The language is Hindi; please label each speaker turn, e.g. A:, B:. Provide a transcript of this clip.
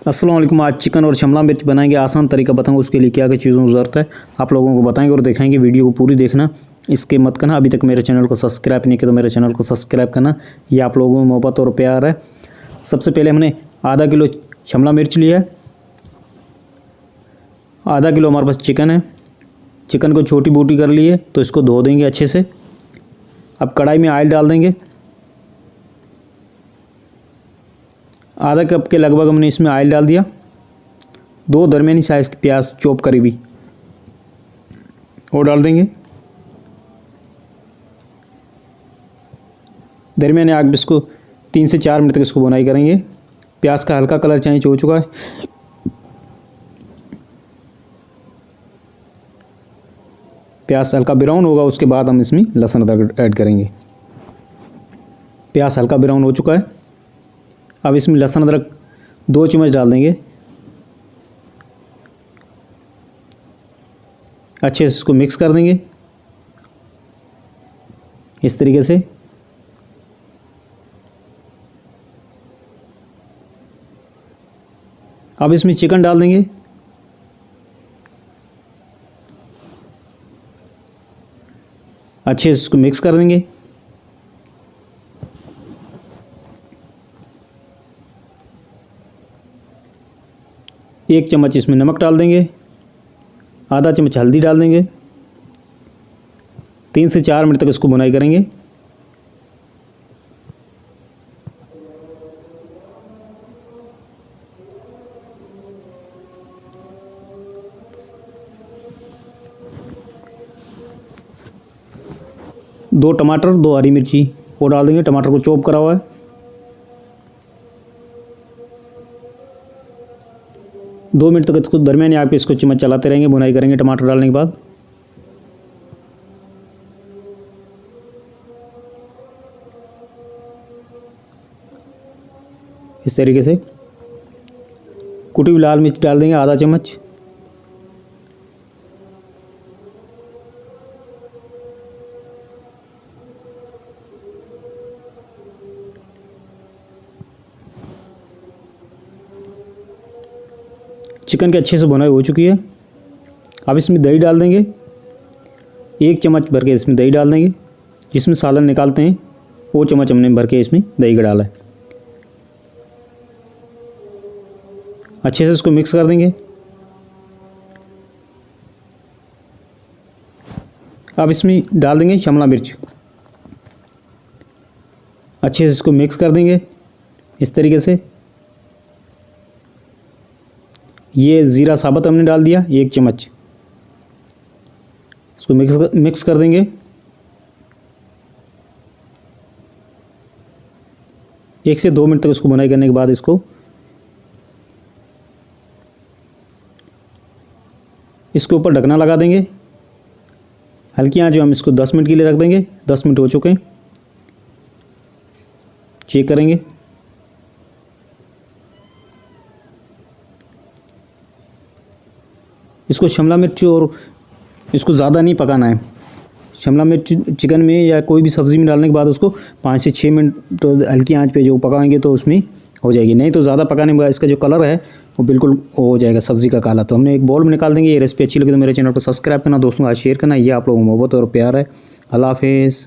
A: अस्सलाम वालेकुम। आज चिकन और शिमला मिर्च बनाएंगे। आसान तरीका बताऊंगा उसके लिए क्या क्या चीज़ों की ज़रूरत है आप लोगों को बताएंगे और दिखाएंगे। वीडियो को पूरी देखना, इसके मत करना। अभी तक मेरे चैनल को सब्सक्राइब नहीं किया तो मेरे चैनल को सब्सक्राइब करना। ये आप लोगों में मोहब्बत और प्यार है। सबसे पहले हमने आधा किलो शिमला मिर्च लिया है, आधा किलो हमारे पास चिकन है। चिकन को छोटी बूटी कर लिए तो इसको धो देंगे अच्छे से। अब कढ़ाई में ऑयल डाल देंगे। आधा कप के लगभग हमने इसमें ऑयल डाल दिया। 2 दरमियानी साइज़ की प्याज चॉप करी हुई वो डाल देंगे। दरमियानी आग पे इसको 3 से 4 मिनट तक इसको बुनाई करेंगे। प्याज का हल्का कलर चेंज हो चुका है। प्याज हल्का ब्राउन होगा, उसके बाद हम इसमें लहसुन अदरक ऐड करेंगे। प्याज हल्का ब्राउन हो चुका है। अब इसमें लहसुन अदरक 2 चम्मच डाल देंगे। अच्छे से इसको मिक्स कर देंगे इस तरीके से। अब इसमें चिकन डाल देंगे। अच्छे से इसको मिक्स कर देंगे। एक चम्मच इसमें नमक डाल देंगे, आधा चम्मच हल्दी डाल देंगे। 3 से 4 मिनट तक इसको भुनाई करेंगे। दो टमाटर, 2 हरी मिर्ची वो डाल देंगे। टमाटर को चॉप करा हुआ है। 2 मिनट तक इसको दरमियानी आग पे इसको चम्मच चलाते रहेंगे, भुनाई करेंगे टमाटर डालने के बाद। इस तरीके से कुटी हुई लाल मिर्च डाल देंगे, आधा चम्मच। चिकन के अच्छे से भुनाई हो चुकी है। अब इसमें दही डाल देंगे। 1 चम्मच भर के इसमें दही डाल देंगे। जिसमें सालन निकालते हैं वो चम्मच हमने भर के इसमें दही का डाला है। अच्छे से इसको मिक्स कर देंगे। अब इसमें डाल देंगे शिमला मिर्च। अच्छे से इसको मिक्स कर देंगे इस तरीके से। ये ज़ीरा साबुत हमने डाल दिया 1 चम्मच। इसको मिक्स कर देंगे। एक से 2 मिनट तक इसको भुनाई करने के बाद इसके ऊपर ढकना लगा देंगे। हल्की आंच में हम इसको 10 मिनट के लिए रख देंगे। 10 मिनट हो चुके हैं, चेक करेंगे। इसको शिमला मिर्च और इसको ज़्यादा नहीं पकाना है। शिमला मिर्च चिकन में या कोई भी सब्ज़ी में डालने के बाद उसको 5 से 6 मिनट हल्की आंच पे जो पकाएंगे तो उसमें हो जाएगी। नहीं तो ज़्यादा पकाने के बाद इसका जो कलर है वो बिल्कुल हो जाएगा सब्ज़ी का काला। तो हमने एक बाउल में निकाल देंगे। ये रेसिपी अच्छी लगी तो मेरे चैनल को सब्सक्राइब करना, दोस्तों का शेयर करना। ये आप लोगों को मोहब्बत और प्यार है। अल्लाह हाफिज़।